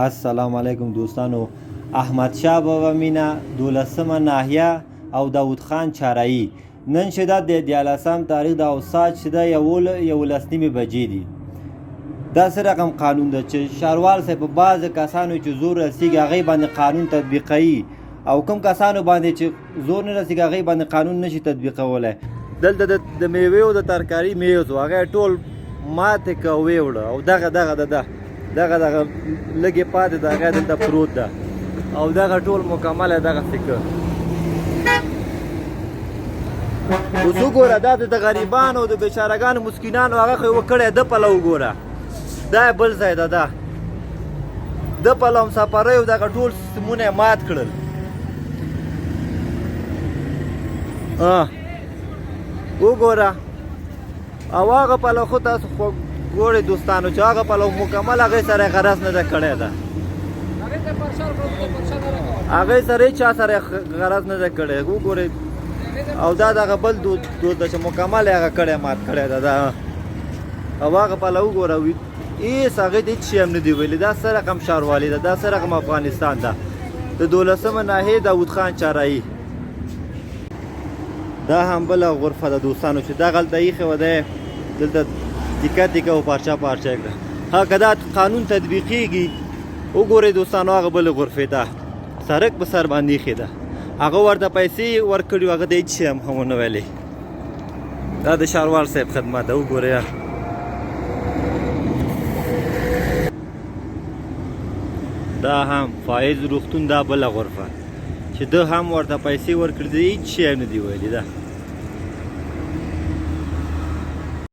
السلام علیکم دوستانو. احمد شاه بابا مینه 12مه ناحیه او داود خان چارایی. نن چې د 14 تاریخ د اوسات چې د 11 بجې دي. دا څه رقم قانون ده چې ښاروال صاحب په بعضې کسانو چې زور رسیږي هغوی باندې قانون تطبیقوي او کوم کسانو باندې چې زور نه رسیږي هغوی باندې قانون نشي تطبیقولی. دلته د میوې او د ترکاري میز و هغه ټول ماتې که ویوړه او دغه لږې پاتې د هغه دلته پروت ده او دغه ټول مکمله دغسې که اوس وګوره دا د غریبانو او د بېچارهګانو مسکینانو هغه خو یې وکړی ده پله وګوره دا یې بل ځای ده ده ده پله مسافریو دغه ټول سیستمونه یې مات کړل. وګوره او هغه پله خو تاسو خو ګورئ دوستانو چې هغه پله مکمل هغې سره یې غرض نه ده کړی ده هغې سره هېچا سره یې غرض نه ده کړی وګورئ او دا دغه بل دود ده چې مکمل یې هغه کړی مات کړی ده او هغه پله وګوره هېڅ هغې ته هېڅ شی هم نه دي ویلي. دا څه رقم ښاروالي ده دا څه رقم افغانستان ده. د 12مه ناحیې داود خان چارایی. دا هم بله غرفه ده دوستانو چې دغلته ایښې وه دی دلته تیکه تیکه او پارچه پارچه یې کړه. ها که دا قانون تطبیقېږي وګورئ دوستانو هغه بلې غرفې ته سړک په سر باندې ایښې ده هغه ورته پیسې ورکړي هغه ته هېڅ شی هم ونه ویلې. دا د ښاروال صاحب خدمت ده وګورئ. دا هم فایز روغتون دا بله غرفه چې ده هم ورته پیسې ورکړي دي هېڅ شی هم نه دي ویلي ده.